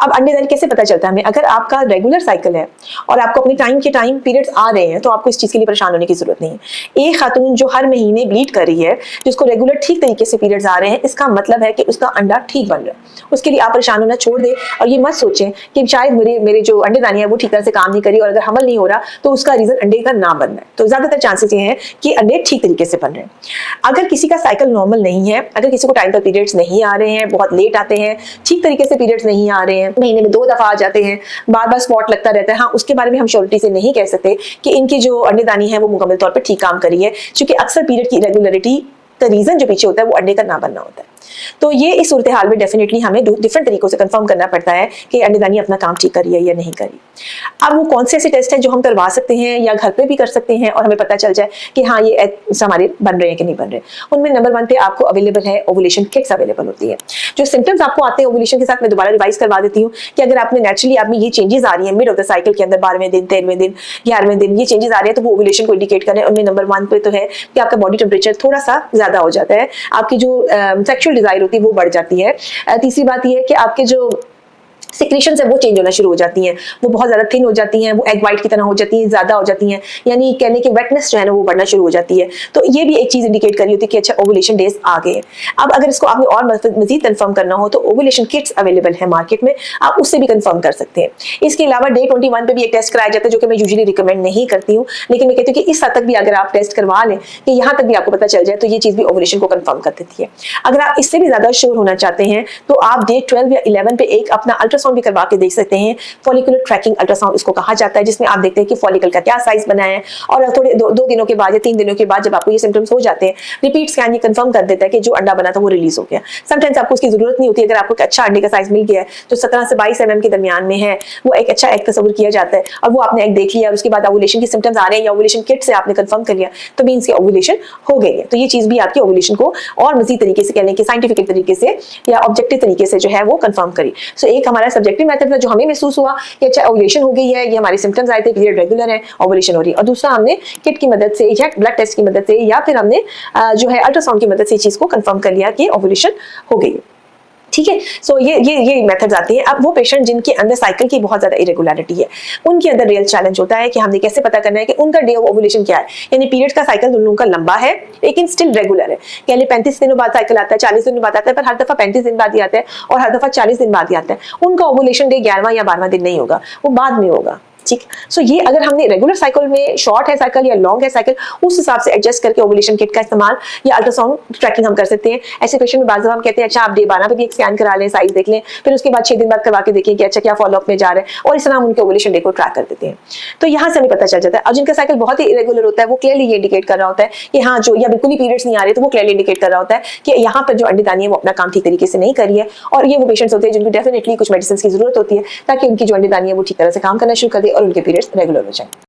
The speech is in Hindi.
अब अंडेदानी कैसे पता चलता है हमें? अगर आपका रेगुलर साइकिल है और आपको अपनी टाइम के टाइम पीरियड्स आ रहे हैं तो आपको इस चीज़ के लिए परेशान होने की जरूरत नहीं है। एक खातून जो हर महीने ब्लीड कर रही है, जिसको रेगुलर ठीक तरीके से पीरियड्स आ रहे हैं, इसका मतलब है कि उसका अंडा ठीक बन रहा है। उसके लिए आप परेशान होना छोड़ दें और ये मत सोचें कि शायद मेरे जो अंडेदानी है वो ठीक तरह से काम नहीं करी और अगर हमल नहीं हो रहा तो उसका रीजन अंडे का ना बनना है। तो ज्यादातर चांसेस ये हैं कि अंडे ठीक तरीके से बन रहे हैं। अगर किसी का साइकिल नॉर्मल नहीं है, अगर किसी को टाइम पर पीरियड्स नहीं आ रहे हैं, बहुत लेट आते हैं, ठीक तरीके से पीरियड्स नहीं आ रहे हैं, महीने में 2 दफा आ जाते हैं, बार बार स्पॉट लगता रहता है, हाँ उसके बारे में हम श्योरिटी से नहीं कह सकते कि इनकी जो अंडेदानी है वो मुकम्मल तौर पर ठीक काम करी है, क्योंकि अक्सर पीरियड की इरेगुलरिटी का रीजन जो पीछे होता है वो अंडे का ना बनना होता है। तो ये इस सूरत हाल में डेफिनेटली हमें डिफरेंट तरीकों से कंफर्म करना पड़ता है कि अंडेदानी अपना काम ठीक करी है या नहीं करी। अब वो कौन से ऐसे टेस्ट हैं जो हम करवा सकते हैं या घर पे भी कर सकते हैं और हमें पता चल जाए कि हाँ ये एग्स हमारे बन रहे हैं कि नहीं बन रहे। उनमें नंबर 1 पे आपको अवेलेबल है ओवुलेशन किट्स अवेलेबल होती है। जो सिम्टम्स आपको आते हैं ओवुलेशन के साथ, मैं दोबारा रिवाइज करवा देती हूँ कि अगर आपने नेचुरली आप में ये चेंजेस आ रही है मिड ऑफ द साइकिल के अंदर 12वें दिन, 13वें दिन, 11वें दिन ये चेंजेस आ रहे हैं तो वो ओवुलेशन को इंडिकेट कर रहे हैं। उनमें नंबर 1 पे तो है कि आपका बॉडी टेम्परेचर थोड़ा सा ज्यादा हो जाता है, आपकी जो सेक्सुअल डिजायर होती है वो बढ़ जाती है। तीसरी बात यह है कि आपके जो सिक्रीशंस है वो चेंज होना शुरू हो जाती हैं, वो बहुत ज्यादा थिन हो जाती हैं, वो एग वाइट की तरह हो जाती हैं, ज्यादा हो जाती हैं, यानी कहने की वेटनेस जो है ना वो बढ़ना शुरू हो जाती है। तो ये भी एक चीज इंडिकेट कर रही होती है कि अच्छा ओवुलेशन डेज आ गए। अब अगर इसको आपने और मजीद कंफर्म करना हो तो ओवुलेशन किट्स अवेलेबल है मार्केट में, आप उससे भी कंफर्म कर सकते हैं। इसके अलावा डे 21 पे भी एक टेस्ट कराया जाता है जो कि मैं यूजुअली रिकमेंड नहीं करती हूँ, लेकिन मैं कहती हूँ कि इस हद तक भी अगर आप टेस्ट करवा लें कि यहाँ तक भी आपको पता चल जाए तो ये चीज भी ओवुलेशन को कंफर्म कर देती है। अगर आप इससे भी ज्यादा श्योर होना चाहते हैं तो आप डे 12 या 11 पे एक अपना अल्ट्रासाउंड भी करवा के देख सकते हैं। फॉलिकुलर ट्रैकिंग अल्ट्रासाउंड इसको कहा जाता है, जिसमें आप देखते हैं कि फॉलिकल का क्या साइज बना है और थोड़े 2 दिनों के बाद या 3 दिनों के बाद जब आपको ये सिम्टम्स हो जाते हैं, रिपीट स्कैन ये कंफर्म कर देता है कि जो अंडा बना था वो रिलीज हो गया। समटाइम्स आपको उसकी जरूरत नहीं होती, अगर आपको अच्छा अंडे का साइज मिल गया है जो 17 से 22 mm के दरमियान में है, वो एक अच्छा एग तस्वीर किया जाता है और वो आपने एग देख लिया और उसके बाद ओवुलेशन के सिम्टम्स आ रहे हैं या ओवुलेशन किट से आपने कंफर्म कर लिया तो मींस कि ओवुलेशन हो गई है। तो ये चीज भी आपकी ओवुलेशन को और मजीद तरीके से कहने के साइंटिफिक तरीके से या ऑब्जेक्टिव तरीके से जो है वो कंफर्म करी। सो एक हमारा सब्जेक्टिव मेथड था जो हमें महसूस हुआ कि अच्छा ओवुलेशन हो गई है, ये हमारे सिम्टम्स आए थे, पीरियड रेगुलर है, ओवुलेशन हो रही है। और दूसरा हमने किट की मदद से या ब्लड टेस्ट की मदद से या फिर हमने जो है अल्ट्रासाउंड की मदद से चीज को कंफर्म कर लिया कि ओवुलेशन हो गई है। ठीक है, सो ये मेथड्स आती हैं। अब वो पेशेंट जिनके अंदर साइकिल की बहुत ज्यादा इरेगुलरिटी है, उनके अंदर रियल चैलेंज होता है कि हमने कैसे पता करना है कि उनका डे ऑफ ओवुलेशन क्या है, यानी पीरियड का साइकिल उन लोगों का लंबा है लेकिन स्टिल रेगुलर है। यानी 35 दिनों बाद साइकिल आता है, 40 दिनों बाद आता है, पर हर दफा 35 दिन बाद ही आता है और हर दफा 40 दिन बाद ही आता है। उनका ओवुलेशन डे 11वां या 12वां दिन नहीं होगा, वो बाद में होगा। ठीक, सो ये अगर हमने रेगुलर साइकिल में शॉर्ट है साइकिल या लॉन्ग है साइकिल, उस हिसाब से एडजस्ट करके ओवुलेशन किट का इस्तेमाल या अल्ट्रासाउंड ट्रैकिंग हम कर सकते हैं। ऐसे पेशेंट में बार हम कहते हैं अच्छा आप डे 12 पे भी एक स्कैन करा लें, साइज देख लें, फिर उसके बाद 6 दिन बाद करवा के देखें कि अच्छा क्या फॉलोअप में जा रहा है, और इस तरह हम उनके ओवुलेशन डे को ट्रैक कर देते हैं। तो यहाँ से हमें पता चल जाता है। और जिनका साइकिल बहुत ही इरेगुलर होता है वो क्लियरली ये इंडिकेट कर रहा होता है कि हाँ जो या बिल्कुल ही पीरियड्स नहीं आ रहे, तो वो क्लियरली इंडिकेट कर रहा होता है कि यहाँ पर जो अंडेदानी है वो अपना काम ठीक तरीके से नहीं करी है। और ये वो पेशेंट्स होते हैं जिनको डेफिनेटली कुछ मेडिसिन की जरूरत होती है ताकि उनकी जो अंडेदानी है वो ठीक तरह से काम करना शुरू कर दे और उनके पीरियड्स रेगुलर हो जाए।